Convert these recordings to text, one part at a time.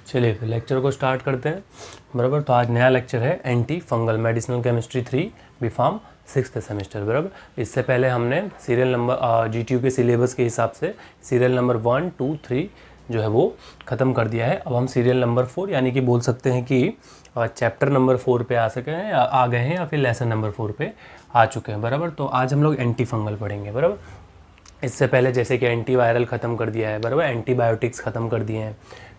चलिए फिर लेक्चर को स्टार्ट करते हैं। बराबर, तो आज नया लेक्चर है anti fungal medicinal chemistry 3 बीफार्म 6th semester. बराबर, इससे पहले हमने सीरियल नंबर जीटीयू के सिलेबस के हिसाब से सीरियल नंबर 1, 2, 3 जो है वो ख़त्म कर दिया है। अब हम सीरियल नंबर 4 यानी कि बोल सकते हैं कि चैप्टर नंबर 4 पे आ सके हैं, आ गए हैं, या फिर लेसन नंबर 4 पे आ चुके हैं। बराबर, तो आज हम लोग एंटी फंगल पढ़ेंगे। बराबर, इससे पहले जैसे कि एंटीवायरल ख़त्म कर दिया है, बराबर, एंटीबायोटिक्स ख़त्म कर दिए हैं,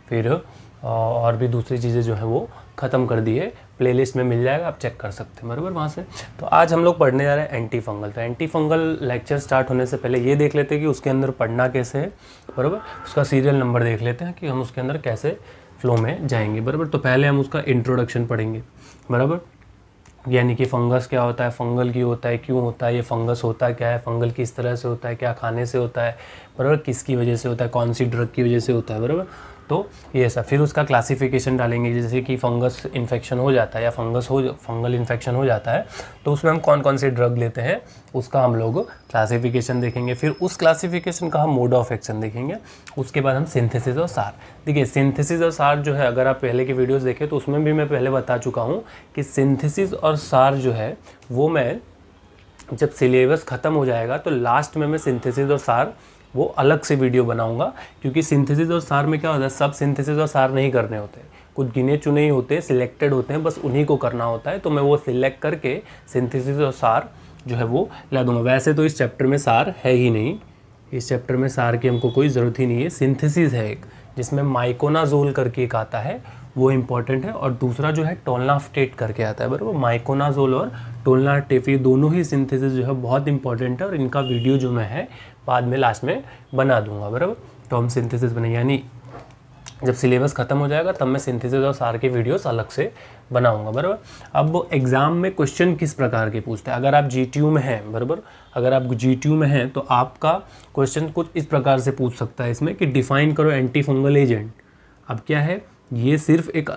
फिर और भी दूसरी चीज़ें जो है वो ख़त्म कर दी है। प्लेलिस्ट में मिल जाएगा, आप चेक कर सकते हैं। बराबर, वहाँ से तो आज हम लोग पढ़ने जा रहे हैं एंटी फंगल। तो एंटी फंगल लेक्चर स्टार्ट होने से पहले ये देख लेते हैं कि उसके अंदर पढ़ना कैसे है। बराबर, उसका सीरियल नंबर देख लेते हैं कि हम उसके अंदर कैसे फ्लो में जाएंगे। बराबर, तो पहले हम उसका इंट्रोडक्शन पढ़ेंगे। बराबर, यानी कि फंगस क्या होता है, फंगल की होता है, क्यों होता है, ये फंगस होता है क्या है, फंगल किस तरह से होता है, क्या खाने से होता है, बराबर, किसकी वजह से होता है, कौन सी ड्रग की वजह से होता है। बराबर, तो ये सब फिर उसका क्लासिफिकेशन डालेंगे, जैसे कि फंगस इन्फेक्शन हो जाता है या फंगल इन्फेक्शन हो जाता है तो उसमें हम कौन कौन सी ड्रग लेते हैं उसका हम लोग क्लासिफिकेशन देखेंगे। फिर उस क्लासिफिकेशन का हम मोड ऑफ एक्शन देखेंगे। उसके बाद हम सिंथेसिस और सार। देखिए, सिंथेसिस और सार जो है, अगर आप पहले की वीडियोस देखें तो उसमें भी मैं पहले बता चुका हूँ कि सिंथेसिस और सार जो है वो मैं जब सिलेबस ख़त्म हो जाएगा तो लास्ट में मैं सिंथेसिस और सार वो अलग से वीडियो बनाऊंगा। क्योंकि सिंथेसिस और सार में क्या होता है, सब सिंथेसिस और सार नहीं करने होते, कुछ गिने चुने ही होते हैं, सिलेक्टेड होते हैं, बस उन्हीं को करना होता है। तो मैं वो सिलेक्ट करके सिंथेसिस और सार जो है वो ला दूंगा। वैसे तो इस चैप्टर में सार है ही नहीं, इस चैप्टर में सार की हमको कोई ज़रूरत ही नहीं है। सिंथेसिस है एक, जिसमें माइकोनाजोल करके एक आता है, वो इम्पॉर्टेंट है, और दूसरा जो है टोलनाफ्टेट करके आता है। बराबर, माइकोनाजोल और टोलनाफ्टेट ये दोनों ही सिंथेसिस जो है बहुत इंपॉर्टेंट है, और इनका वीडियो जो मैं है बाद में लास्ट में बना दूंगा। बराबर, तो हम सिंथेसिस बने, यानी जब सिलेबस ख़त्म हो जाएगा तब मैं सिंथेसिस और सार के वीडियोस अलग से बनाऊंगा। बराबर, अब एग्ज़ाम में क्वेश्चन किस प्रकार के पूछते हैं, अगर आप जीटीयू में हैं, बराबर, अगर आप जीटीयू में हैं तो आपका क्वेश्चन कुछ इस प्रकार से पूछ सकता है इसमें कि डिफाइन करो एंटी फंगल एजेंट। अब क्या है, ये सिर्फ एक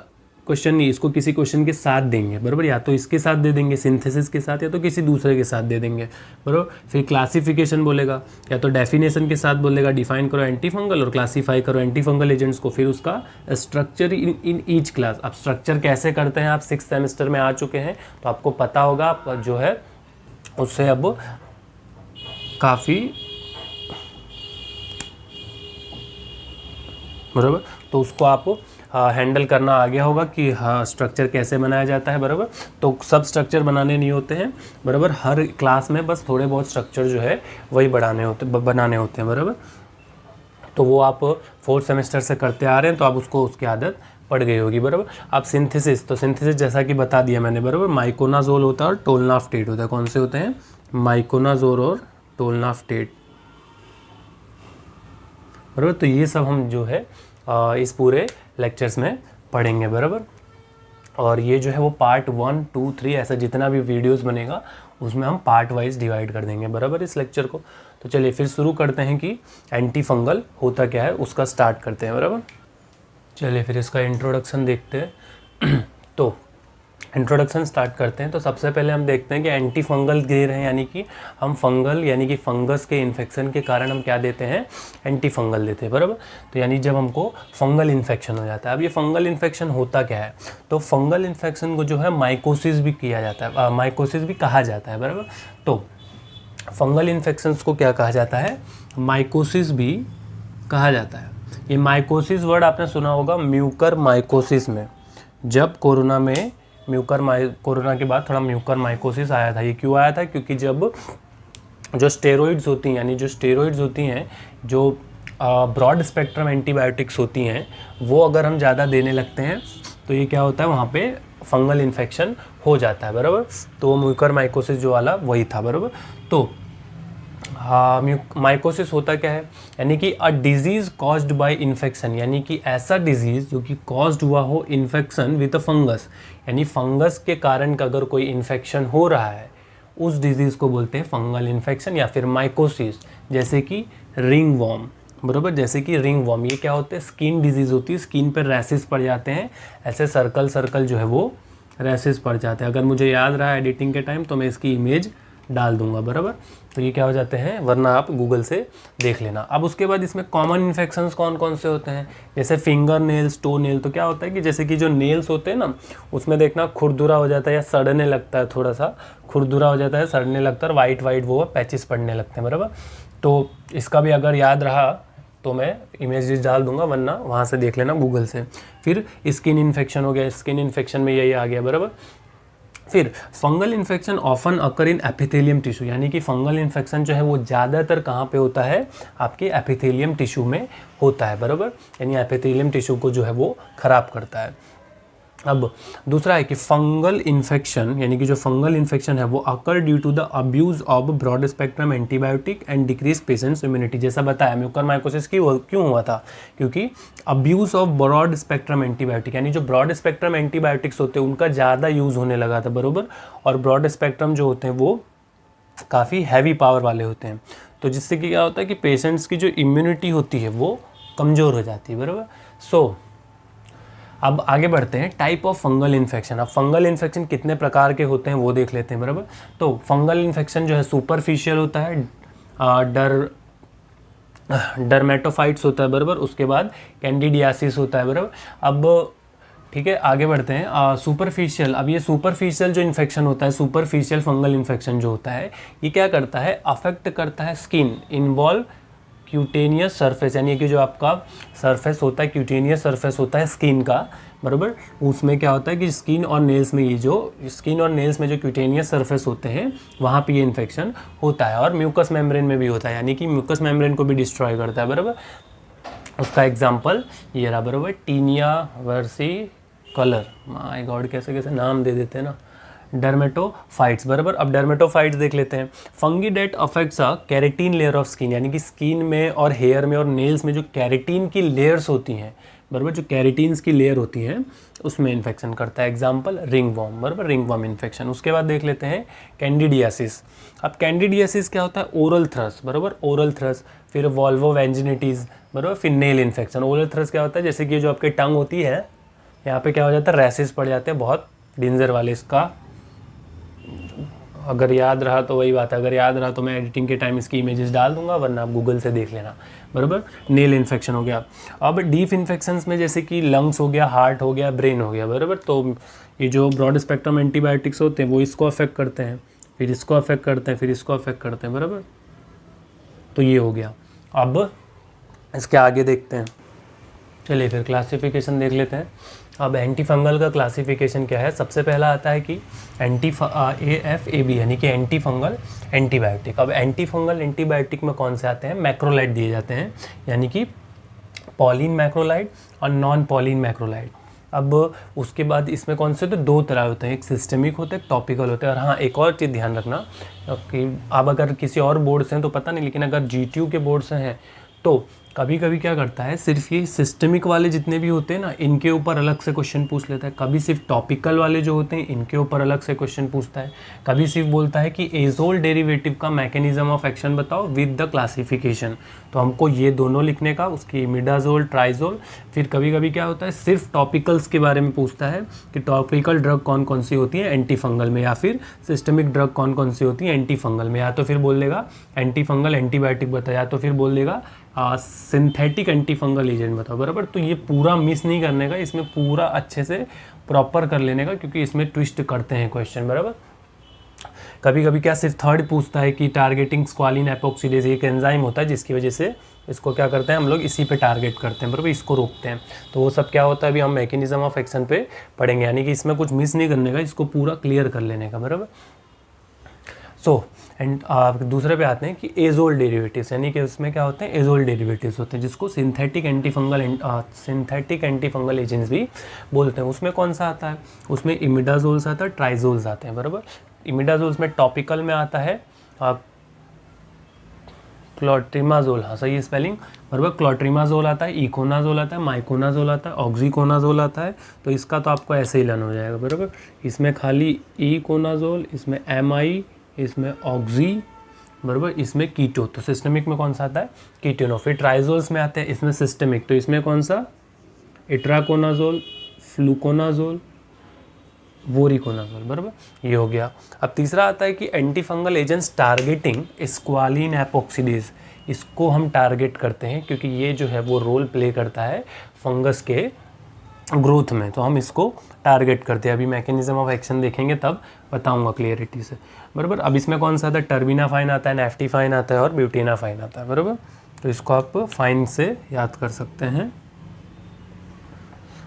क्वेश्चन नहीं, इसको किसी क्वेश्चन के साथ देंगे। बराबर, या तो इसके साथ दे देंगे सिंथेसिस के साथ, या तो किसी दूसरे के साथ दे देंगे। बराबर, फिर क्लासिफिकेशन बोलेगा, या तो डेफिनेशन के साथ बोलेगा डिफाइन करो एंटी फंगल और क्लासीफाई करो एंटी फंगल एजेंट्स को। फिर उसका स्ट्रक्चर इन ईच क्लास। अब स्ट्रक्चर कैसे करते हैं, आप 6th सेमेस्टर में आ चुके हैं तो आपको पता होगा, आप जो है उससे अब काफ़ी, बराबर, तो उसको आप हैंडल करना आ गया होगा कि हाँ स्ट्रक्चर कैसे बनाया जाता है। बराबर, तो सब स्ट्रक्चर बनाने नहीं होते हैं। बराबर, हर क्लास में बस थोड़े बहुत स्ट्रक्चर जो है वही बनाने होते हैं। बराबर, तो वो आप 4th सेमेस्टर से करते आ रहे हैं तो आप उसको उसकी आदत पड़ गई होगी। बराबर, अब सिंथेसिस, तो सिंथेसिस जैसा कि बता दिया मैंने। बराबर, माइकोनाजोल होता है और टोलनाफ्टेट होता है। कौन से होते हैं, माइकोनाजोल और टोलनाफ्टेट। बराबर, तो ये सब हम जो है इस पूरे लेक्चर्स में पढ़ेंगे। बराबर, और ये जो है वो पार्ट 1, 2, 3 ऐसा जितना भी वीडियोस बनेगा उसमें हम पार्ट वाइज डिवाइड कर देंगे। बराबर, इस लेक्चर को। तो चलिए फिर शुरू करते हैं कि एंटी फंगल होता क्या है, उसका स्टार्ट करते हैं। बराबर, चलिए फिर इसका इंट्रोडक्शन देखते हैं। तो इंट्रोडक्शन स्टार्ट करते हैं। तो सबसे पहले हम देखते हैं कि एंटी फंगल दे रहे हैं, यानी कि हम फंगल यानी कि फंगस के इन्फेक्शन के कारण हम क्या देते हैं, एंटी फंगल देते हैं। बराबर, तो यानी जब हमको फंगल इन्फेक्शन हो जाता है। अब ये फंगल इन्फेक्शन होता क्या है, तो फंगल इन्फेक्शन को जो है माइकोसिस भी किया जाता है, माइकोसिस भी कहा जाता है। बराबर, तो फंगल इन्फेक्शंस को क्या कहा जाता है, माइकोसिस भी कहा जाता है। ये माइकोसिस वर्ड आपने सुना होगा म्यूकर माइकोसिस में, जब कोरोना के बाद थोड़ा म्यूकर माइकोसिस आया था। ये क्यों आया था, क्योंकि जब जो स्टेरॉइड्स होती हैं, यानी जो स्टेरॉइड्स होती हैं, जो ब्रॉड स्पेक्ट्रम एंटीबायोटिक्स होती हैं, वो अगर हम ज़्यादा देने लगते हैं तो ये क्या होता है, वहाँ पे फंगल इन्फेक्शन हो जाता है। बराबर, तो वो म्यूकर माइकोसिस जो वाला वही था। बराबर, तो हाँ, माइकोसिस होता क्या है, यानी कि a disease caused by infection, यानी कि ऐसा डिजीज़ जो कि कॉज्ड हुआ हो इन्फेक्शन विद अ फंगस, यानी फंगस के कारण का अगर कोई इन्फेक्शन हो रहा है उस डिजीज़ को बोलते हैं फंगल इन्फेक्शन या फिर माइकोसिस। जैसे कि रिंग वॉर्म। बराबर, जैसे कि रिंग वॉर्म, ये क्या होते हैं, स्किन डिजीज़ होती है, स्किन पर रैसेस पड़ जाते हैं, ऐसे सर्कल जो है वो रैसेस पड़ जाते हैं। अगर मुझे याद रहा एडिटिंग के टाइम तो मैं इसकी इमेज डाल दूंगा, बराबर। तो ये क्या हो जाते हैं, वरना आप गूगल से देख लेना। अब उसके बाद इसमें कॉमन इन्फेक्शंस कौन कौन से होते हैं, जैसे फिंगर नेल्स, टो नेल। तो क्या होता है कि जैसे कि जो नेल्स होते हैं ना, उसमें देखना खुरदुरा हो जाता है या सड़ने लगता है, थोड़ा सा खुरदुरा हो जाता है, सड़ने लगता है, वाइट वाइट वो पैचेस पड़ने लगते हैं, बराबर। तो इसका भी अगर याद रहा तो मैं इमेजेस डाल दूंगा, वरना वहाँ से देख लेना गूगल से। फिर स्किन इन्फेक्शन हो गया, स्किन इन्फेक्शन में यही आ गया, बराबर। फिर फंगल इन्फेक्शन ऑफन अकर इन एपिथेलियम टिश्यू, यानी कि फंगल इन्फेक्शन जो है वो ज़्यादातर कहाँ पे होता है, आपके एपिथेलियम टिश्यू में होता है, बराबर। यानी एपिथेलियम टिश्यू को जो है वो ख़राब करता है। अब दूसरा है कि फंगल इन्फेक्शन, यानी कि जो फंगल इन्फेक्शन है वो occur due to the abuse of broad spectrum antibiotic and decrease patients immunity. जैसा बताया म्यूकरमाइकोसिस क्यों हुआ था, क्योंकि abuse of broad spectrum antibiotic, यानी जो ब्रॉड स्पेक्ट्रम एंटीबायोटिक्स होते हैं उनका ज़्यादा यूज़ होने लगा था, बराबर। और ब्रॉड स्पेक्ट्रम जो होते हैं वो काफ़ी हैवी पावर वाले होते हैं, तो जिससे कि क्या होता है कि पेशेंट्स की जो इम्यूनिटी होती है वो कमज़ोर हो जाती है, बराबर। सो अब आगे बढ़ते हैं टाइप ऑफ फंगल इन्फेक्शन। अब फंगल इन्फेक्शन कितने प्रकार के होते हैं वो देख लेते हैं, बराबर। तो फंगल इन्फेक्शन जो है सुपरफिशियल होता है, डर्मेटोफाइट्स होता है, बराबर। उसके बाद कैंडिडियासिस होता है, बराबर। अब ठीक है, आगे बढ़ते हैं। सुपरफिशियल, अब ये सुपरफिशियल जो इन्फेक्शन होता है, सुपरफिशियल फंगल इन्फेक्शन जो होता है, ये क्या करता है, अफेक्ट करता है स्किन, इन्वॉल्व क्यूटेनियस सरफेस, यानी कि जो आपका सरफेस होता है, क्यूटेनियस सरफेस होता है स्किन का, बराबर। उसमें क्या होता है कि स्किन और नेल्स में, ये जो स्किन और नेल्स में जो क्यूटेनियस सरफेस होते हैं वहाँ पे ये इन्फेक्शन होता है। और म्यूकस मेम्ब्रेन में भी होता है, यानी कि म्यूकस मेम्ब्रेन को भी डिस्ट्रॉय करता है, बराबर। उसका एग्जाम्पल ये रहा, बराबर, टीनिया वर्सी कलर, माय गॉड कैसे कैसे नाम दे देते हैं ना, डर्मेटोफाइट्स, बराबर। अब डर्मेटोफाइट्स देख लेते हैं। Fungi that affects a keratin layer of skin, यानी कि स्किन में और हेयर में और नेल्स में जो कैरेटीन की लेयर्स होती हैं, बराबर, जो कैरेटीन्स की लेयर होती हैं उसमें इन्फेक्शन करता है। एग्जाम्पल रिंग वॉर्म, बराबर, रिंग वॉर्म इन्फेक्शन। उसके बाद देख लेते हैं कैंडिडियासिस। अब कैंडिडियासिस क्या होता है, ओरल थ्रस, बराबर, ओरल थ्रस। फिर वॉल्वोवेंजिनिटीज़, बराबर। फिर नेल इन्फेक्शन। ओरल थ्रस क्या होता है, जैसे कि जो आपकी टंग होती है यहाँ पे क्या हो जाता है, रैसेस पड़ जाते हैं बहुत डेंजर वाले। इसका अगर याद रहा तो वही बात है, अगर याद रहा तो मैं एडिटिंग के टाइम इसकी इमेजेस डाल दूंगा, वरना आप गूगल से देख लेना, बराबर। नेल इन्फेक्शन हो गया। अब डीप इन्फेक्शंस में जैसे कि लंग्स हो गया, हार्ट हो गया, ब्रेन हो गया, बराबर। तो ये जो ब्रॉड स्पेक्ट्रम एंटीबायोटिक्स होते हैं वो इसको अफेक्ट करते हैं, फिर इसको अफेक्ट करते हैं, फिर इसको अफेक्ट करते हैं, बराबर। तो ये हो गया। अब इसके आगे देखते हैं, चलिए फिर क्लासिफिकेशन देख लेते हैं। अब एंटी फंगल का क्लासिफिकेशन क्या है, सबसे पहला आता है कि AFAB, यानी कि एंटी फंगल एंटीबायोटिक। अब एंटी फंगल एंटीबायोटिक में कौन से आते हैं, मैक्रोलाइड दिए जाते हैं, यानी कि पॉलिन मैक्रोलाइड और नॉन पॉलिन मैक्रोलाइड। अब उसके बाद इसमें कौन से, तो दो तरह होते हैं, एक सिस्टेमिक होता है, एक टॉपिकल होता है। और हाँ, एक और चीज़ ध्यान रखना कि अब अगर किसी और बोर्ड से हैं तो पता नहीं, लेकिन अगर GTU के बोर्ड से हैं तो कभी कभी क्या करता है, सिर्फ ये सिस्टमिक वाले जितने भी होते हैं ना, इनके ऊपर अलग से क्वेश्चन पूछ लेता है। कभी सिर्फ टॉपिकल वाले जो होते हैं इनके ऊपर अलग से क्वेश्चन पूछता है। कभी सिर्फ बोलता है कि एजोल डेरिवेटिव का मैकेनिज्म ऑफ एक्शन बताओ विद द क्लासिफिकेशन, तो हमको ये दोनों लिखने का, उसकी इमिडाजोल, ट्राइजोल। फिर कभी कभी क्या होता है, सिर्फ टॉपिकल्स के बारे में पूछता है कि टॉपिकल ड्रग कौन कौन सी होती है एंटी फंगल में, या फिर सिस्टमिक ड्रग कौन कौन सी होती है एंटी फंगल में। या तो फिर बोल देगा एंटी फंगल एंटीबायोटिक बताओ, या तो फिर बोल देगा सिंथेटिक एंटी फंगल एजेंट बताओ, बराबर। तो ये पूरा मिस नहीं करने का, इसमें पूरा अच्छे से प्रॉपर कर लेने का, क्योंकि इसमें ट्विस्ट करते हैं क्वेश्चन, बराबर। कभी कभी क्या सिर्फ थर्ड पूछता है कि टारगेटिंग स्क्वालिन एपोक्सिडेज, एक एंजाइम होता है जिसकी वजह से इसको क्या करते हैं हम लोग, इसी पे टारगेट करते हैं, बराबर, इसको रोकते हैं। तो वो सब क्या होता है अभी हम मैकेनिज्म ऑफ एक्शन पे पढ़ेंगे, यानी कि इसमें कुछ मिस नहीं करने का, इसको पूरा क्लियर कर लेने का, बराबर। सो एंड दूसरे पे आते हैं कि एजोल डेरिवेटिव्स, यानी कि उसमें क्या होते हैं, एजोल डेरिवेटिव्स होते हैं, जिसको सिंथेटिक एंटी फंगल एजेंट्स भी बोलते हैं। उसमें कौन सा आता है, उसमें इमिडाजोल्स आता है, ट्राइजोल्स आते हैं, बराबर। इमिडाजोल्स में टॉपिकल में आता है क्लोट्रिमाजोल, हाँ सही स्पेलिंग, बराबर। क्लोट्रिमाजोल आता है, इकोनाजोल आता है, माइकोनाजोल आता है, ऑक्सीकोनाजोल आता है। तो इसका तो आपको ऐसे ही लर्न हो जाएगा, बराबर। इसमें खाली इकोनाजोल, इसमें MI, इसमें ऑक्सी, बराबर, इसमें कीटो। तो सिस्टमिक में कौन सा आता है, कीटोनो। फिर ट्राइजोल्स में आते हैं, इसमें सिस्टमिक, तो इसमें कौन सा, इट्राकोनाजोल, फ्लूकोनाजोल, वोरिकोनाजोल, बराबर, ये हो गया। अब तीसरा आता है कि antifungal agents targeting squalene epoxidase, इसको हम टारगेट करते हैं क्योंकि ये जो है वो रोल प्ले करता है फंगस के ग्रोथ में, तो हम इसको टारगेट करते हैं। अभी मैकेनिज्म ऑफ एक्शन देखेंगे तब बताऊंगा क्लियरिटी से, बराबर। अब इसमें कौन सा आता है, टर्बिनाफाइन आता है, नेफ्टीफाइन आता है और ब्यूटेनाफाइन आता है, बराबर। तो इसको आप फाइन से याद कर सकते हैं।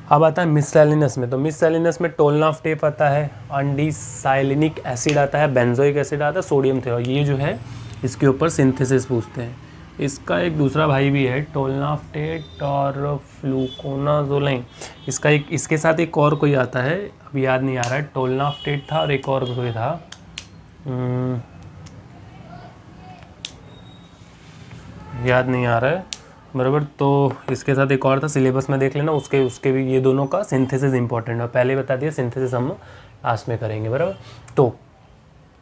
अब आता है मिससेलिनस में, तो मिससेलिनस में टोलनाफ्टेप आता है, अनडिसाइलिनिक एसिड आता है, बेंजोइक एसिड आता है, सोडियम थियोल, ये जो है इसके ऊपर सिंथेसिस पूछते हैं। इसका एक दूसरा भाई भी है टोलनाफ्टेट और फ्लूकोनाजोलिन, इसका एक, इसके साथ एक और कोई आता है, अभी याद नहीं आ रहा है, टोलनाफ्टेट था और एक और कोई था, याद नहीं आ रहा है, बराबर। तो इसके साथ एक और था, सिलेबस में देख लेना, उसके भी ये दोनों का सिंथेसिस इंपॉर्टेंट है, पहले बता दिया, सिंथेसिस हम लास्ट में करेंगे, बराबर। तो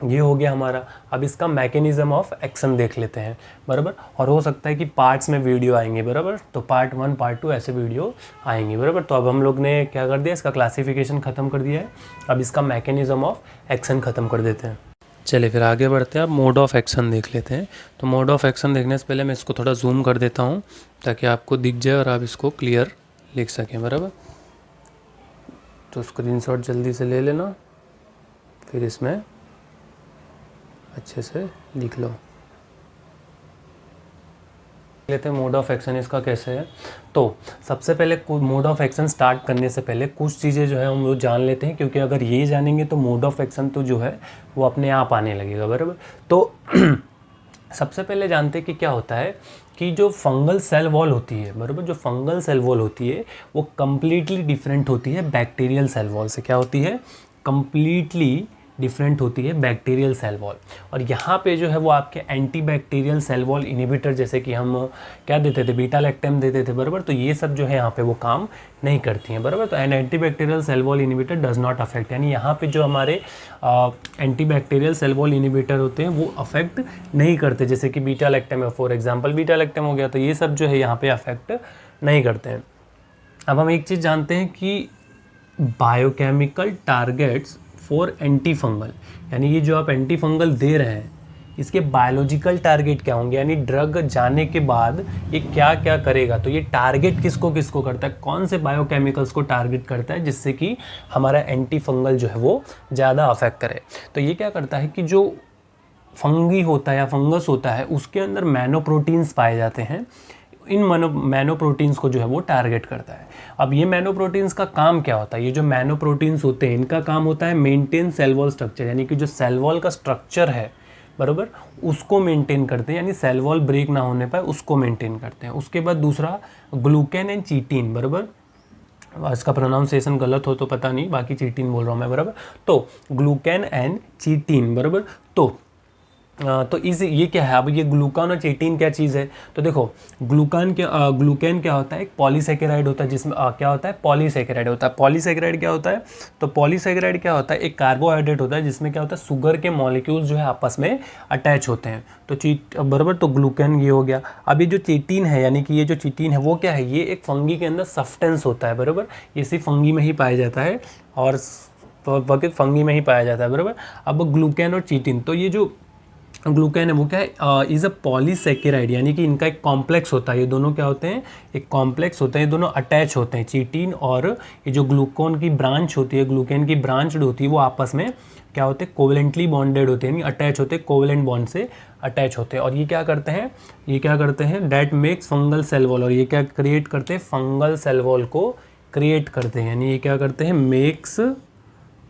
ये हो गया हमारा। अब इसका मैकेनिज्म ऑफ एक्शन देख लेते हैं, बराबर। और हो सकता है कि पार्ट्स में वीडियो आएंगे, बराबर, तो पार्ट 1 पार्ट 2 ऐसे वीडियो आएंगे, बराबर। तो अब हम लोग ने क्या कर दिया, इसका क्लासिफिकेशन ख़त्म कर दिया है, अब इसका मैकेनिज्म ऑफ एक्शन ख़त्म कर देते हैं। चलिए फिर आगे बढ़ते हैं, अब मोड ऑफ एक्शन देख लेते हैं। तो मोड ऑफ एक्शन देखने से पहले मैं इसको थोड़ा जूम कर देता हूँ ताकि आपको दिख जाए और आप इसको क्लियर लिख सकें, बराबर। तो स्क्रीनशॉट जल्दी से ले लेना, फिर इसमें अच्छे से लिख लो। लेते हैं मोड ऑफ एक्शन इसका कैसे है। तो सबसे पहले मोड ऑफ एक्शन स्टार्ट करने से पहले कुछ चीज़ें जो है हम वो जान लेते हैं, क्योंकि अगर ये जानेंगे तो मोड ऑफ एक्शन तो जो है वो अपने आप आने लगेगा, बराबर। तो सबसे पहले जानते हैं कि क्या होता है कि जो फंगल सेल वॉल होती है, बराबर, जो फंगल सेल वॉल होती है वो कम्प्लीटली डिफरेंट होती है बैक्टीरियल सेल वॉल से। क्या होती है, कम्प्लीटली डिफरेंट होती है बैक्टीरियल सेल वॉल। और यहाँ पे जो है वो आपके antibacterial cell wall inhibitor, जैसे कि हम क्या देते थे, बीटा लैक्टम देते थे, बराबर। तो ये सब जो है यहाँ पे वो काम नहीं करती हैं, बराबर। तो antibacterial cell wall inhibitor does not affect, यानी यहाँ पे जो हमारे antibacterial cell wall inhibitor होते हैं वो अफेक्ट नहीं करते, जैसे कि बीटा लैक्टम है, फॉर एग्जाम्पल बीटा लैक्टम हो गया, तो ये सब जो है यहाँ पे अफेक्ट नहीं करते हैं। अब हम एक चीज़ जानते हैं कि biochemical targets for anti fungal, यानी ये जो आप एंटी फंगल दे रहे हैं इसके बायोलॉजिकल टारगेट क्या होंगे, यानी ड्रग जाने के बाद ये क्या क्या करेगा। तो ये टारगेट किसको किसको करता है, कौन से बायोकेमिकल्स को टारगेट करता है जिससे कि हमारा एंटी फंगल जो है वो ज़्यादा अफेक्ट करे। तो ये क्या करता है कि जो फंगी होता है या फंगस होता है उसके अंदर मैनोप्रोटीन्स पाए जाते हैं, इन मैनोप्रोटीन्स को जो है वो टारगेट करता है। अब ये मैनोप्रोटीन्स का काम क्या होता है, ये जो मैनोप्रोटीन्स होते हैं इनका काम होता है मेंटेन सेल वॉल स्ट्रक्चर, यानी कि जो सेल वॉल का स्ट्रक्चर है, बराबर, उसको मेंटेन करते हैं, यानी सेल वॉल ब्रेक ना होने पाए उसको मेंटेन करते हैं। उसके बाद दूसरा ग्लूकेन एंड चीटीन, बराबर, इसका प्रोनाउंसिएशन गलत हो तो पता नहीं, बाकी चीटीन बोल रहा हूँ मैं, बराबर। तो ग्लूकेन एंड चीटीन, बराबर। तो इस ये क्या है, अब ये ग्लूकान और चीटीन क्या चीज़ है, तो देखो ग्लूकेन क्या होता है, एक पॉलीसेकेराइड होता है जिसमें क्या होता है, पॉलीसेकेराइड होता है। पॉलीसेकेराइड क्या होता है, तो पॉलीसेकेराइड क्या होता है, एक कार्बोहाइड्रेट होता है जिसमें क्या होता है, शुगर के मॉलिक्यूल्स जो है आपस में अटैच होते हैं। तो बराबर, तो ग्लूकेन ये हो गया। अब ये जो चीटीन है, यानी कि ये जो चीटीन है वो क्या है, ये एक फंगी के अंदर सब्सटेंस होता है, बराबर, ये सिर्फ फंगी में ही पाया जाता है और वक्त फंगी में ही पाया जाता है, बराबर। अब ग्लूकेन और चीटीन, तो ये जो ग्लूकेन है वो क्या है, इज़ अ पॉलीसेकेराइड, यानी कि इनका एक कॉम्प्लेक्स होता है, ये दोनों क्या होते हैं, एक कॉम्प्लेक्स होते हैं, ये दोनों अटैच होते हैं, चीटीन और ये जो ग्लूकोन की ब्रांच होती है, ग्लूकेन की ब्रांच होती है, वो आपस में क्या होते हैं, कोवेलेंटली बॉन्डेड होते हैं, यानी अटैच होते हैं, कोवेलेंट बॉन्ड से अटैच होते हैं। और ये क्या करते हैं, that makes fungal cell wall, और ये क्या क्रिएट करते हैं, फंगल सेल वॉल को क्रिएट करते हैं, यानी ये क्या करते हैं, मेक्स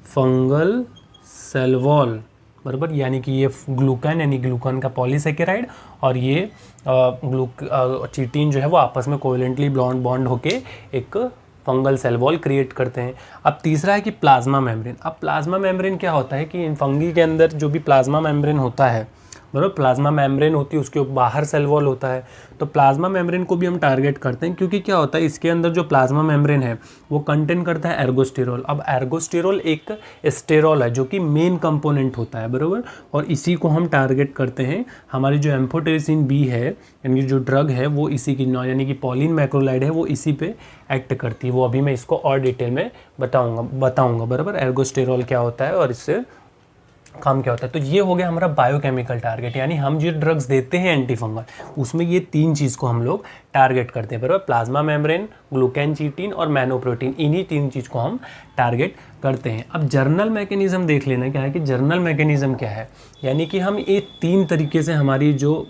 फंगल सेल वॉल, बराबर। यानी कि ये ग्लूकान, यानी ग्लूकान का पॉलीसेकेराइड और ये चीटीन जो है वो आपस में कोवेलेंटली बॉन्ड होके एक फंगल सेल वॉल क्रिएट करते हैं। अब तीसरा है कि प्लाज्मा मेम्ब्रेन। अब प्लाज्मा मेम्ब्रेन क्या होता है कि इन फंगी के अंदर जो भी प्लाज्मा मेम्ब्रेन होता है बराबर। प्लाज्मा मेम्ब्रेन होती है, उसके बाहर सेल वॉल होता है। तो प्लाज्मा मेम्ब्रेन को भी हम टारगेट करते हैं, क्योंकि क्या होता है इसके अंदर जो प्लाज्मा मेम्ब्रेन है वो कंटेन करता है एर्गोस्टेरॉल। अब एर्गोस्टेरॉल एक स्टेरॉल है जो कि मेन कंपोनेंट होता है, बराबर। और इसी को हम टारगेट करते हैं। हमारी जो एम्फोटेरिसिन बी है, यानी जो ड्रग है वो इसी की, यानी कि पॉलिन मैक्रोलाइड है, वो इसी पे एक्ट करती है। वो अभी मैं इसको और डिटेल में बताऊंगा बराबर, एर्गोस्टेरॉल क्या होता है और इससे काम क्या होता है। तो ये हो गया हमारा बायोकेमिकल टारगेट, यानी हम जो ड्रग्स देते हैं एंटी फंगल, उसमें ये 3 चीज़ को हम लोग टारगेट करते हैं, बराबर। प्लाज्मा मेम्ब्रेन, ग्लूकैन चीटिन और मैनोप्रोटीन, इन्हीं 3 चीज़ को हम टारगेट करते हैं। अब जर्नल मैकेनिज्म देख लेना, क्या है कि जर्नल मैकेनिज्म क्या है, यानी कि हम ये 3 तरीके से हमारी जो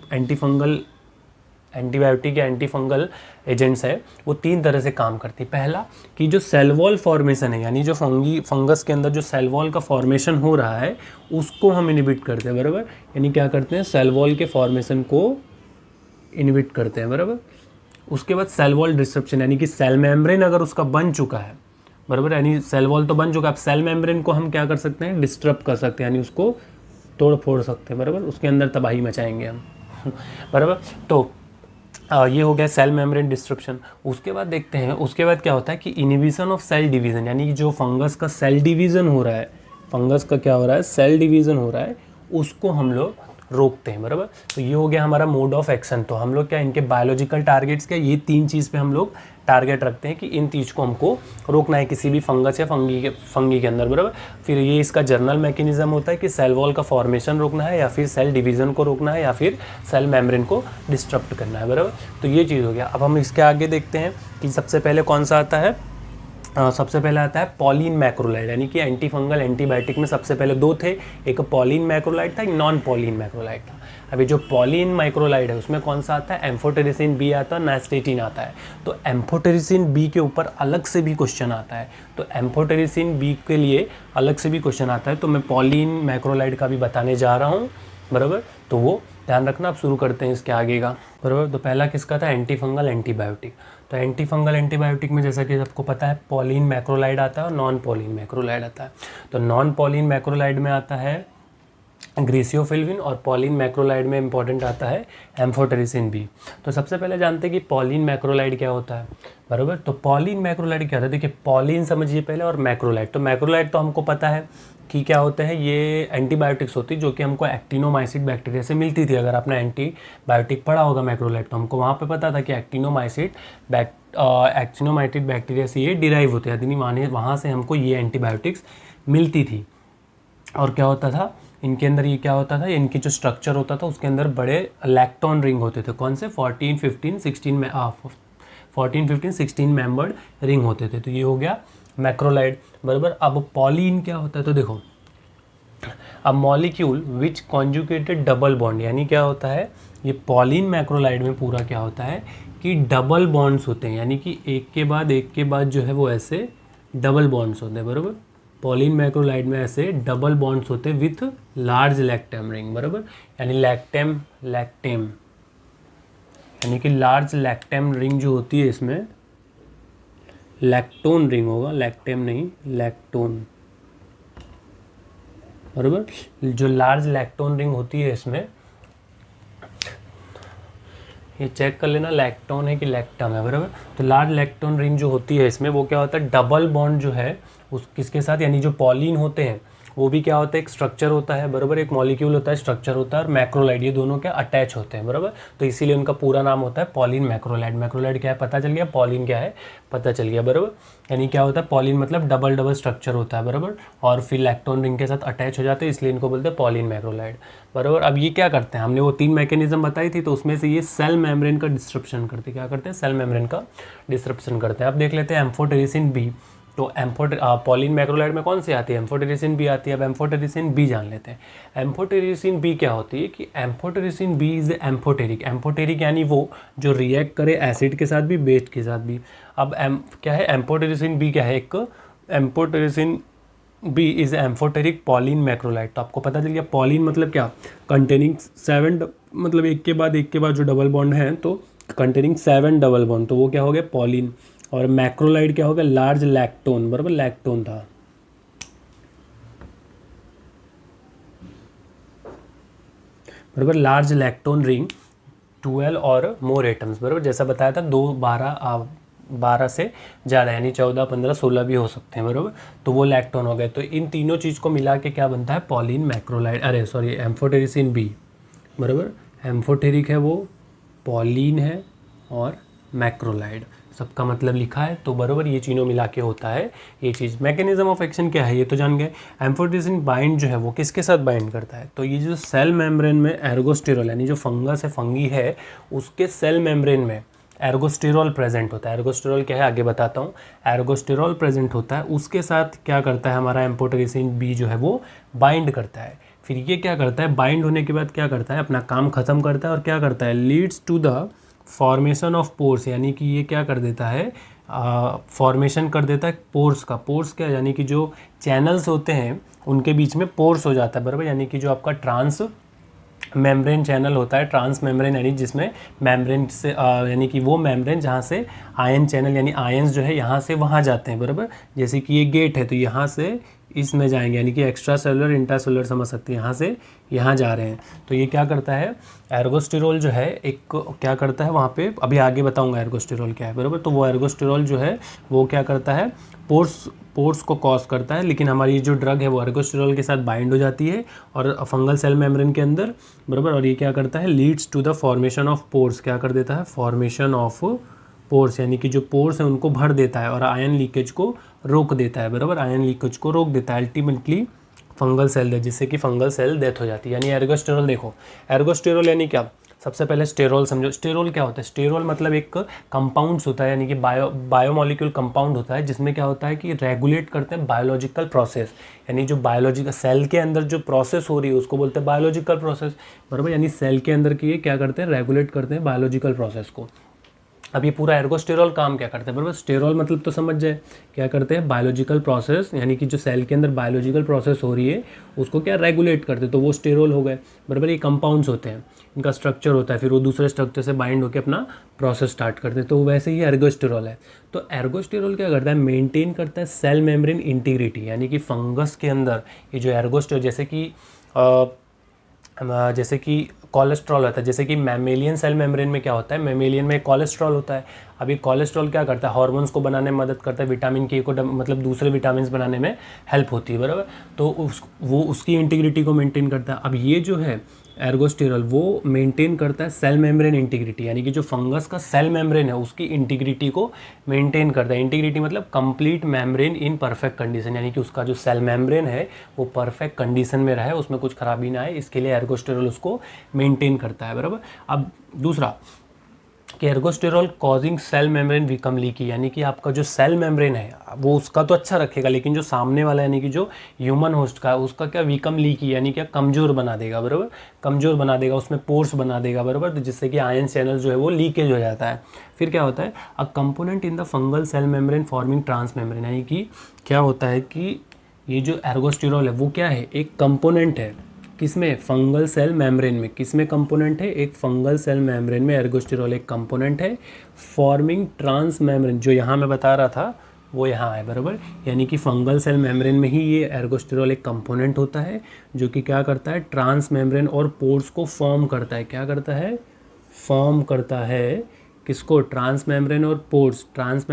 एंटीबायोटिक या एंटी फंगल एजेंट्स है वो 3 तरह से काम करती है। पहला कि जो सेल वॉल फॉर्मेशन है, यानी जो फंगस के अंदर जो सेल वॉल का फॉर्मेशन हो रहा है उसको हम इनहिबिट करते हैं, बराबर। यानी क्या करते हैं, सेल वॉल के फॉर्मेशन को इनहिबिट करते हैं, बराबर। उसके बाद सेल वॉल डिस्ट्रप्शन, यानी कि सेल मेम्ब्रेन अगर उसका बन चुका है, बराबर, यानी सेल वॉल तो बन चुका है, अब सेल मेम्ब्रेन को हम क्या कर सकते हैं, डिस्टर्ब कर सकते हैं, यानी उसको तोड़ फोड़ सकते हैं, बराबर। उसके अंदर तबाही मचाएंगे हम बराबर। तो ये हो गया सेल मेम्ब्रेन डिस्ट्रप्शन। उसके बाद देखते हैं, उसके बाद क्या होता है कि इनहिबिशन ऑफ सेल डिवीज़न, यानी कि जो फंगस का सेल डिवीज़न हो रहा है, फंगस का क्या हो रहा है, सेल डिवीज़न हो रहा है, उसको हम लोग रोकते हैं, बराबर। तो ये हो गया हमारा मोड ऑफ एक्शन। तो हम लोग क्या, इनके बायोलॉजिकल टारगेट्स क्या, ये 3 चीज़ पे हम लोग टारगेट रखते हैं कि इन चीज़ को हमको रोकना है किसी भी फंगस या फंगी के अंदर, बराबर। फिर ये इसका जर्नल मैकेनिज्म होता है कि सेल वॉल का फॉर्मेशन रोकना है, या फिर सेल डिवीज़न को रोकना है, या फिर सेल मेम्ब्रेन को डिस्टर्ब करना है, बराबर। तो ये चीज़ हो गया। अब हम इसके आगे देखते हैं कि सबसे पहले कौन सा आता है। सबसे पहले आता है पॉलिन मैक्रोलाइड, यानी कि एंटी फंगल एंटीबायोटिक में सबसे पहले 2 थे, एक पॉलिन मैक्रोलाइड था, एक नॉन पॉलिन मैक्रोलाइड था। अभी जो पॉलिन माइक्रोलाइड है उसमें कौन सा आता है, एम्फोटेरिसिन बी आता है, नास्टेटिन आता है। तो एम्फोटेरिसिन बी के ऊपर अलग से भी क्वेश्चन आता है, तो एम्फोटेरिसिन बी के लिए अलग से भी क्वेश्चन आता है, तो मैं पॉलिन मैक्रोलाइड का भी बताने जा रहा हूँ, बराबर। तो वो ध्यान रखना। आप शुरू करते हैं इसके आगे का, बराबर। तो पहला किसका था, एंटी फंगल एंटीबायोटिक। तो एंटी फंगल एंटीबायोटिक में जैसा कि सबको पता है पॉलिन मैक्रोलाइड आता है और नॉन पॉलिन मैक्रोलाइड आता है। तो नॉन पॉलिन मैक्रोलाइड में आता है ग्रीसियोफिल्विन और पॉलिन मैक्रोलाइड में इंपॉर्टेंट आता है एम्फोटेरिसिन बी। तो सबसे पहले जानते हैं कि पॉलिन मैक्रोलाइड क्या होता है, बराबर। तो पॉलिन मैक्रोलाइड क्या होता है, देखिए पॉलिन समझिए पहले और मैक्रोलाइड। तो मैक्रोलाइड तो हमको पता है कि क्या होते हैं, ये एंटीबायोटिक्स होती है जो कि हमको एक्टिनोमाइसिट बैक्टीरिया से मिलती थी। अगर आपने एंटीबायोटिक पढ़ा होगा मैक्रोलाइड तो हमको वहाँ पे पता था कि एक्टिनोमाइसिट बैक्टीरिया से ये डिराइव होते हैं, यानी वहाँ से हमको ये एंटीबायोटिक्स मिलती थी। और क्या होता था इनके अंदर, ये क्या होता था, इनकी जो स्ट्रक्चर होता था उसके अंदर बड़े लैक्टोन रिंग होते थे। कौन से, 14, 15, 16 मेंबर्ड रिंग होते थे। तो ये हो गया मैक्रोलाइड, बराबर। अब पॉलिन क्या होता है, तो देखो अब molecule which conjugated double bond, यानी क्या होता है, ये पॉलिन मैक्रोलाइड में पूरा क्या होता है कि डबल बॉन्ड्स होते हैं, यानी कि एक के बाद जो है वो ऐसे डबल बॉन्ड्स होते हैं, बराबर। पॉलिन मैक्रोलाइड में ऐसे डबल बॉन्ड्स होते हैं विथ लार्ज लैक्टेम रिंग, बराबर। यानी लैक्टेम यानी कि लार्ज लैक्टेम रिंग जो होती है इसमें, लैक्टोन रिंग होगा, लैक्टेम नहीं, लैक्टोन, बराबर। जो लार्ज लैक्टोन रिंग होती है इसमें, ये चेक कर लेना लैक्टोन है कि लैक्टम है, बराबर। तो लार्ज लैक्टोन रिंग जो होती है इसमें वो क्या होता है, डबल बॉन्ड जो है उस किसके साथ, यानी जो पॉलिन होते हैं वो भी क्या होता है, एक स्ट्रक्चर होता है, बराबर। एक मॉलिक्यूल होता है, स्ट्रक्चर होता है, और मैक्रोलाइड, ये दोनों क्या अटैच होते हैं, बराबर। तो इसीलिए उनका पूरा नाम होता है पॉलिन मैक्रोलाइड। मैक्रोलाइड क्या है पता चल गया, पॉलिन क्या है पता चल गया, बराबर। यानी क्या होता है, पॉलिन मतलब डबल स्ट्रक्चर होता है, बराबर, और फिर लैक्टोन रिंग के साथ अटैच हो जाते हैं, इसलिए इनको बोलते हैं पॉलिन मैक्रोलाइड, बराबर। अब ये क्या करते हैं, हमने वो 3 मैकेनिज्म बताई थी, तो उसमें से ये सेल मेम्ब्रेन का डिस्ट्रप्शन करते हैं, क्या करते हैं, सेल मेम्ब्रेन का डिस्ट्रप्शन करते हैं। अब देख लेते हैं एम्फोटेरिसिन बी। तो पॉलिन मैक्रोलाइड में कौन सी आती है, एम्फोटेरिसिन बी आती है। अब एम्फोटेरिसिन बी जान लेते हैं। एम्फोटेरिसिन बी क्या होती है कि एम्फोटेरिसिन बी इज एम्फोटेरिक यानी वो जो रिएक्ट करे एसिड के साथ भी, बेस के साथ भी। अब क्या है, एम्फोटेरिसिन बी क्या है, एक amphotericin B is amphoteric polyene macrolide. तो आपको पता चल गया पॉलिन मतलब क्या, कंटेनिंग 7, मतलब एक के बाद जो डबल बॉन्ड है, तो कंटेनिंग 7 डबल बॉन्ड, तो वो क्या हो गया पॉलिन। और मैक्रोलाइड क्या होगा, लार्ज लैक्टोन, बराबर, लैक्टोन था। बराबर। लार्ज लैक्टोन रिंग 12 और मोर एटम्स, बराबर, जैसा बताया था 12 से ज़्यादा यानी 14, 15, 16 भी हो सकते हैं, बराबर। तो वो लैक्टोन हो गए। तो इन तीनों चीज़ को मिला के क्या बनता है, पॉलिन मैक्रोलाइड, अरे सॉरी एम्फोटेरिसिन बी, बराबर। एम्फोटेरिक है वो, पॉलिन है और मैक्रोलाइड, सबका मतलब लिखा है। तो बराबर ये तीनों मिला के होता है ये चीज़। मैकेनिज्म ऑफ एक्शन क्या है ये तो जान गए। एम्फोटेरिसिन बाइंड जो है वो किसके साथ बाइंड करता है, तो ये जो सेल मेम्ब्रेन में एर्गोस्टेरॉल यानी जो फंगस है, फंगी है, उसके सेल मेम्ब्रेन में एर्गोस्टेरॉल प्रेजेंट होता है। एर्गोस्टेरॉल क्या है आगे बताता हूँ। एर्गोस्टेरॉल प्रेजेंट होता है, उसके साथ क्या करता है हमारा एम्फोटेरिसिन बी जो है वो बाइंड करता है। फिर ये क्या करता है, बाइंड होने के बाद क्या करता है, अपना काम खत्म करता है और क्या करता है, leads to the formation of pores, यानी कि ये क्या कर देता है, फॉर्मेशन कर देता है पोर्स का। पोर्स क्या, यानी कि जो चैनल्स होते हैं उनके बीच में पोर्स हो जाता है, बराबर। यानी कि जो आपका ट्रांस मेम्ब्रेन चैनल होता है, ट्रांस मेम्ब्रेन यानी जिसमें मेम्ब्रेन से यानी कि वो मेम्ब्रेन जहाँ से आयन चैनल यानी आयंस जो है यहाँ से वहाँ जाते हैं, बराबर। जैसे कि ये गेट है तो यहाँ से इसमें जाएंगे, यानी कि एक्स्ट्रा सेलुलर इंट्रासेलुलर समझ सकते हैं, यहाँ से यहाँ जा रहे हैं। तो ये क्या करता है, एर्गोस्टेरॉल जो है एक क्या करता है वहाँ पे, अभी आगे बताऊँगा एर्गोस्टेरॉल क्या है, बराबर। तो वो एर्गोस्टेरॉल जो है वो क्या करता है, पोर्स को कॉज करता है। लेकिन हमारी जो ड्रग है वो एर्गोस्टेरॉल के साथ बाइंड हो जाती है और फंगल सेल मेम्ब्रेन के अंदर, बराबर। और ये क्या करता है, leads to the formation of pores, क्या कर देता है, फॉर्मेशन ऑफ पोर्स, यानी कि जो पोर्स है उनको भर देता है और आयन लीकेज को रोक देता है, बराबर। आयन लीकेज को रोक देता है अल्टीमेटली फंगल सेल डेथ, जिससे कि फंगल सेल डेथ हो जाती है। यानी एर्गोस्टेरॉल देखो, एर्गोस्टेरॉल यानी क्या, सबसे पहले स्टेरॉल समझो। स्टेरॉल क्या होता है, स्टेरॉल मतलब एक कंपाउंड्स होता है, यानी कि बायोमोलिक्यूल कंपाउंड होता है, जिसमें क्या होता है कि रेगुलेट करते हैं बायोलॉजिकल प्रोसेस, यानी जो बायोलॉजिकल सेल के अंदर जो प्रोसेस हो रही है उसको बोलते हैं बायोलॉजिकल प्रोसेस, बराबर। यानी सेल के अंदर की ये क्या करते हैं, रेगुलेट करते हैं बायोलॉजिकल प्रोसेस को। अब ये पूरा एर्गोस्टेरॉल काम क्या करता है, बराबर। स्टेरॉल मतलब तो समझ जाए, क्या करते हैं, बायोलॉजिकल प्रोसेस, यानी कि जो सेल के अंदर बायोलॉजिकल प्रोसेस हो रही है उसको क्या रेगुलेट करते हैं, तो वो स्टेरॉल हो गए, बराबर। ये कंपाउंड्स होते हैं, इनका स्ट्रक्चर होता है, फिर वो दूसरे स्ट्रक्चर से बाइंड होकर अपना प्रोसेस स्टार्ट करते हैं, तो वैसे ही एर्गोस्टेरॉल है। तो एर्गोस्टेरॉल क्या करता है, मेंटेन करता है सेल मेम्ब्रेन इंटीग्रिटी, यानी कि फंगस के अंदर ये जो एर्गोस्टेरॉल, जैसे कि कोलेस्ट्रॉल होता है, जैसे कि मैमेलियन सेल मेम्ब्रेन में क्या होता है, मैमेलियन में कोलेस्ट्रॉल होता है। अभी कोलेस्ट्रॉल क्या करता है, हार्मोन्स को बनाने में मदद करता है, विटामिन के को मतलब दूसरे विटामिन बनाने में हेल्प होती है, बराबर। तो वो उसकी इंटीग्रिटी को मेंटेन करता है। अब ये जो है एर्गोस्टेरॉल वो मेंटेन करता है सेल मेम्ब्रेन इंटीग्रिटी, यानी कि जो फंगस का सेल मेम्ब्रेन है उसकी इंटीग्रिटी को मेंटेन करता है। इंटीग्रिटी मतलब complete membrane in perfect condition, यानी कि उसका जो सेल मेम्ब्रेन है वो परफेक्ट कंडीशन में रहे, उसमें कुछ खराबी ना आए, इसके लिए एर्गोस्टेरॉल उसको मेंटेन करता है, बराबर। अब दूसरा कि ergosterol causing cell membrane become leaky, यानी कि आपका जो सेल मेम्ब्रेन है वो उसका तो अच्छा रखेगा, लेकिन जो सामने वाला यानी कि जो ह्यूमन होस्ट का है उसका क्या वीकम लीकी, यानी क्या कमज़ोर बना देगा, बराबर। कमज़ोर बना देगा, उसमें पोर्स बना देगा, बराबर। तो जिससे कि आयन चैनल जो है वो लीकेज हो जाता है। फिर क्या होता है, a component in the fungal cell membrane forming transmembrane, यानी कि क्या होता है कि ये जो एर्गोस्टेरॉल है वो क्या है, एक कंपोनेंट है, किसमें, फंगल सेल मेम्ब्रेन में। किसमें कंपोनेंट है, एक फंगल सेल मेम्ब्रेन में एर्गोस्टेरॉल एक कंपोनेंट है, फॉर्मिंग ट्रांस मेम्ब्रेन, जो यहाँ मैं बता रहा था वो यहाँ है, बराबर। यानी कि फंगल सेल मेम्ब्रेन में ही ये एर्गोस्टेरॉल एक कंपोनेंट होता है जो कि क्या करता है, ट्रांस मेम्ब्रेन और पोर्स को फॉर्म करता है। क्या करता है, फॉर्म करता है, किसको, ट्रांस मेम्ब्रेन और पोर्स। ट्रांस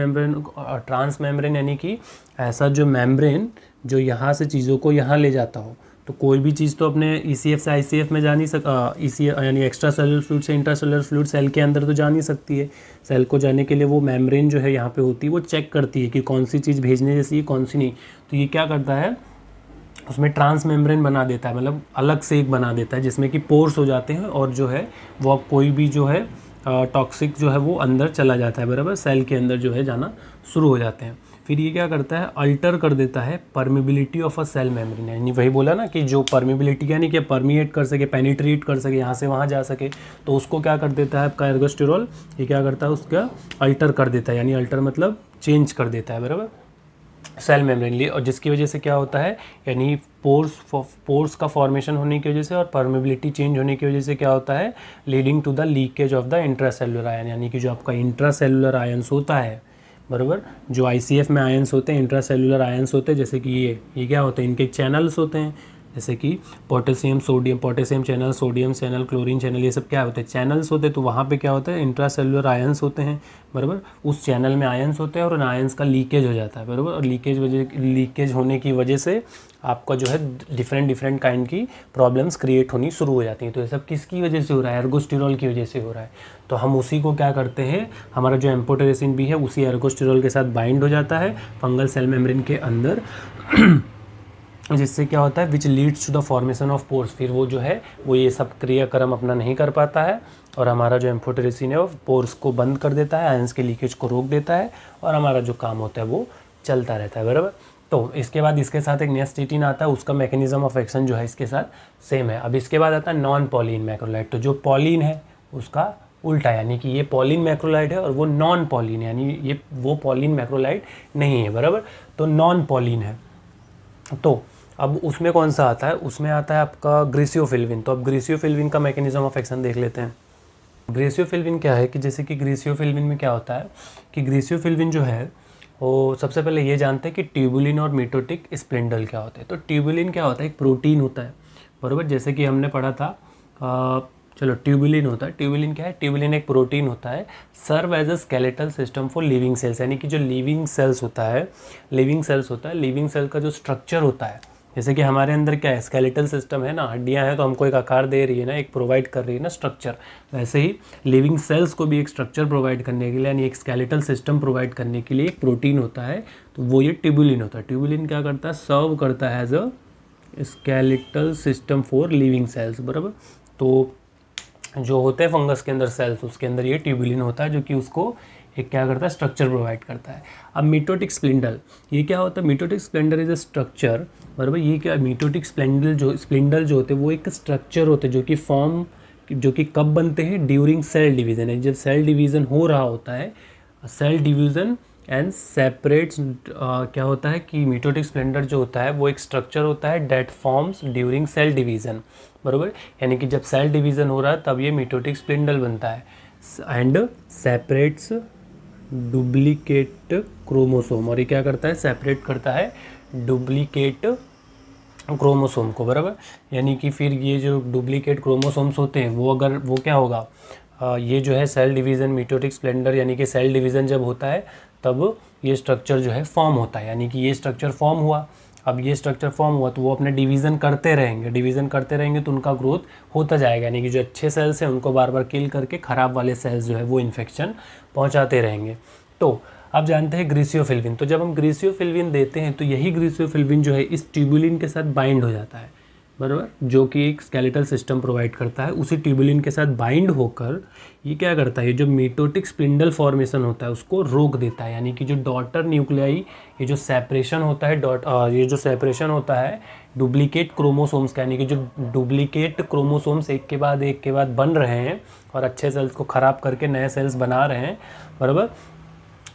मेम्ब्रेन यानी कि ऐसा जो मेम्ब्रेन जो यहाँ से चीज़ों को यहाँ ले जाता हो। तो कोई भी चीज़ तो अपने ECF से ICF में जा नहीं ECF यानी एक्स्ट्रा सेलुलर फ्लूइड से इंट्रा सेलुलर फ्लूइड सेल के अंदर तो जा नहीं सकती है। सेल को जाने के लिए वो मेम्ब्रेन जो है यहाँ पे होती है, वो चेक करती है कि कौन सी चीज़ भेजने जैसी है, कौन सी नहीं। तो ये क्या करता है, उसमें ट्रांस मेम्ब्रेन बना देता है, मतलब अलग से एक बना देता है जिसमें कि पोर्स हो जाते हैं और जो है वो अब कोई भी जो है टॉक्सिक जो है वो अंदर चला जाता है, बराबर। सेल के अंदर जो है जाना शुरू हो जाते हैं। फिर ये क्या करता है, अल्टर कर देता है permeability of a cell membrane, यानी वही बोला ना कि जो परमिबिलिटी यानी कि परमिएट कर सके, पेनिट्रेट कर सके, यहाँ से वहाँ जा सके, तो उसको क्या कर देता है आपका एर्गोस्टेरॉल, ये क्या करता है, उसका अल्टर कर देता है, यानी अल्टर मतलब चेंज कर देता है, बराबर, सेल मेम्ब्रेन लिए। और जिसकी वजह से क्या होता है, यानी पोर्स का फॉर्मेशन होने की वजह से और परमेबिलिटी चेंज होने की वजह से क्या होता है, leading to the leakage of the intracellular ion, यानी कि जो आपका इंट्रासेलुलर आयंस होता है, बराबर, जो ICF में आयंस होते हैं, इंट्रासेलुलर आयंस होते हैं, जैसे कि ये क्या होते हैं, इनके चैनल्स होते हैं, जैसे कि potassium sodium, potassium channel, sodium channel, chlorine channel, ये सब क्या होते हैं, चैनल्स होते हैं। तो वहाँ पे क्या होता है, इंट्रासेलुलर आयंस होते हैं, बराबर। उस चैनल में आयंस होते हैं और उन आयंस का लीकेज हो जाता है, बराबर। और लीकेज होने की वजह से आपका जो है डिफरेंट काइंड की प्रॉब्लम्स क्रिएट होनी शुरू हो जाती हैं। तो ये सब किसकी वजह से हो रहा है, एर्गोस्टिरोल की वजह से हो रहा है। तो हम उसी को क्या करते हैं, हमारा जो एम्फोटेरेसिन बी है उसी एर्गोस्टिरोल के साथ बाइंड हो जाता है फंगल सेल मेम्ब्रेन के अंदर, जिससे क्या होता है, which leads to the formation of pores. फिर वो जो है वो ये सब क्रियाक्रम अपना नहीं कर पाता है और हमारा जो एम्फोटेरेसिन है वो पोर्स को बंद कर देता है, आयंस के लीकेज को रोक देता है और हमारा जो काम होता है वो चलता रहता है, बराबर। तो इसके बाद इसके साथ एक नियास्टिटिन आता है, उसका मैकेनिज्म ऑफ एक्शन जो है इसके साथ सेम है। अब इसके बाद आता है नॉन पॉलीन मैक्रोलाइड। तो जो पॉलीन है उसका उल्टा, यानी कि ये पॉलीन मैक्रोलाइड है और वो नॉन पॉलीन, यानी ये वो पॉलीन मैक्रोलाइड नहीं है, बराबर। तो नॉन पॉलीन है। तो अब उसमें कौन सा आता है, उसमें आता है आपका ग्रेसियोफिल्विन। तो अब ग्रेसियोफिल्विन का मैकेनिज्म ऑफ एक्शन देख लेते हैं। ग्रेसियोफिल्विन क्या है कि जैसे कि ग्रेसियोफिल्विन में क्या होता है कि ग्रेसियोफिल्विन जो है वो सबसे पहले ये जानते हैं कि ट्यूबुलिन और मिटोटिक स्प्लिंडल क्या होते हैं। तो ट्यूबुलिन क्या होता है, एक प्रोटीन होता है, बराबर। जैसे कि हमने पढ़ा था, चलो ट्यूबुलिन होता है। ट्यूबुलिन क्या है, ट्यूबुलिन एक प्रोटीन होता है, serve as a skeletal system for living cells. यानी कि जो लिविंग सेल्स होता है, लिविंग सेल का जो स्ट्रक्चर होता है, जैसे कि हमारे अंदर क्या है, स्केलेटल सिस्टम है ना, हड्डियां हैं तो हमको एक आकार दे रही है ना, एक प्रोवाइड कर रही है ना स्ट्रक्चर। वैसे ही लिविंग सेल्स को भी एक स्ट्रक्चर प्रोवाइड करने के लिए, यानी एक स्केलेटल सिस्टम प्रोवाइड करने के लिए एक प्रोटीन होता है, तो वो ये ट्यूबुलिन होता है। ट्यूबुलिन क्या करता है, सर्व करता है as a skeletal system for living cells, बराबर। तो जो होते हैं फंगस के अंदर सेल्स, उसके अंदर ये ट्यूबुलिन होता है जो कि उसको एक क्या करता है, स्ट्रक्चर प्रोवाइड करता है। अब मिटोटिक स्प्लिंडल, ये क्या होता है, मिटोटिक स्प्लिंडल इज अ स्ट्रक्चर, बराबर। ये क्या, मिटोटिक स्प्लिंडल जो होते हैं वो एक स्ट्रक्चर होते हैं जो कि कब बनते हैं, ड्यूरिंग सेल डिवीजन है, जब सेल डिवीज़न हो रहा होता है, सेल डिवीज़न एंड सेपरेट्स। क्या होता है कि मिटोटिक स्प्लेंडर जो होता है वो एक स्ट्रक्चर होता है that forms during cell division, बराबर। यानी कि जब सेल डिवीज़न हो रहा है तब ये मिटोटिक स्प्लिंडल बनता है एंड सेपरेट्स डुप्लीकेट क्रोमोसोम। और ये क्या करता है, सेपरेट करता है डुप्लीकेट क्रोमोसोम को, बराबर। यानी कि फिर ये जो डुप्लीकेट क्रोमोसोम्स होते हैं वो क्या होगा, ये जो है सेल डिवीज़न, मिटोटिक स्प्लेंडर यानी कि सेल डिवीज़न जब होता है तब ये स्ट्रक्चर जो है फॉर्म होता है। यानी कि ये स्ट्रक्चर फॉर्म हुआ, अब ये स्ट्रक्चर फॉर्म हुआ तो वो अपने डिवीज़न करते रहेंगे तो उनका ग्रोथ होता जाएगा। यानी कि जो अच्छे सेल्स हैं उनको बार बार किल करके ख़राब वाले सेल्स जो है वो इन्फेक्शन पहुंचाते रहेंगे। तो अब जानते हैं ग्रेसियोफिल्विन। तो जब हम ग्रेसियोफिल्विन देते हैं तो यही ग्रेसियोफिल्विन जो है इस ट्यूबुलिन के साथ बाइंड हो जाता है, बराबर, जो कि एक स्केलेटल सिस्टम प्रोवाइड करता है। उसी ट्यूबुलिन के साथ बाइंड होकर ये क्या करता है, ये जो मिटोटिक स्पिंडल फॉर्मेशन होता है उसको रोक देता है। यानी कि जो डॉटर न्यूक्लियाई, ये जो सेपरेशन होता है ये जो सेपरेशन होता है डुप्लीकेट क्रोमोसोम्स का, यानी कि जो डुप्लीकेट क्रोमोसोम्स एक के बाद बन रहे हैं और अच्छे सेल्स को ख़राब करके नए सेल्स बना रहे हैं, बराबर,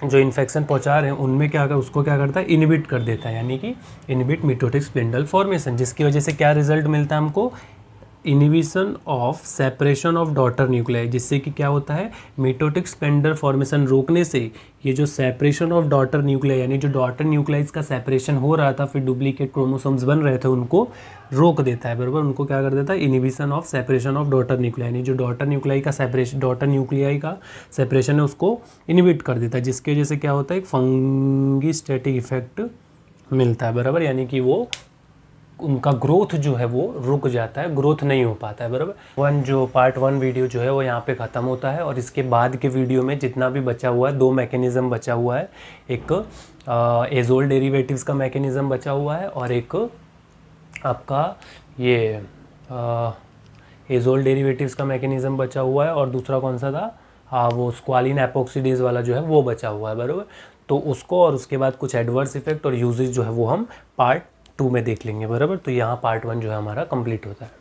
जो इन्फेक्शन पहुंचा रहे हैं उनमें उसको क्या करता है, इनहिबिट कर देता है। यानी कि इनहिबिट मिटोटिक स्प्लिंडल फॉर्मेशन, जिसकी वजह से क्या रिजल्ट मिलता है हमको, inhibition of separation of daughter nuclei, जिससे कि क्या होता है, मिटोटिक स्प्लेंडर फॉर्मेशन रोकने से ये जो सेपरेशन ऑफ डॉटर न्यूक्लियाई, यानी जो डॉटर न्यूक्लियाइज का सेपरेशन हो रहा था, फिर डुप्लीकेट क्रोमोसोम्स बन रहे थे, उनको रोक देता है, बराबर। उनको क्या कर देता है, inhibition of separation of daughter nuclei, यानी जो डॉटर न्यूक्लियाई का सेपरेशन है उसको इनहिबिट कर देता है, जिसकी वजह से क्या होता है, एक फंगीस्टैटिक इफेक्ट मिलता है, बराबर। यानी कि वो उनका ग्रोथ जो है वो रुक जाता है, ग्रोथ नहीं हो पाता है, बराबर। पार्ट 1 वीडियो जो है वो यहाँ पे ख़त्म होता है और इसके बाद के वीडियो में जितना भी बचा हुआ है, 2 मैकेनिज़्म बचा हुआ है, एक एजोल डेरिवेटिव्स का मैकेनिज़्म बचा हुआ है और एक आपका ये एजोल डेरिवेटिव्स का मैकेनिज़्म बचा हुआ है और दूसरा कौन सा था, वो स्क्वालिन एपोक्सीडेज वाला जो है वो बचा हुआ है, बराबर। तो उसको और उसके बाद कुछ एडवर्स इफेक्ट और यूजेज जो है वो हम पार्ट 2 में देख लेंगे, बराबर। तो यहाँ पार्ट 1 जो है हमारा कंप्लीट होता है।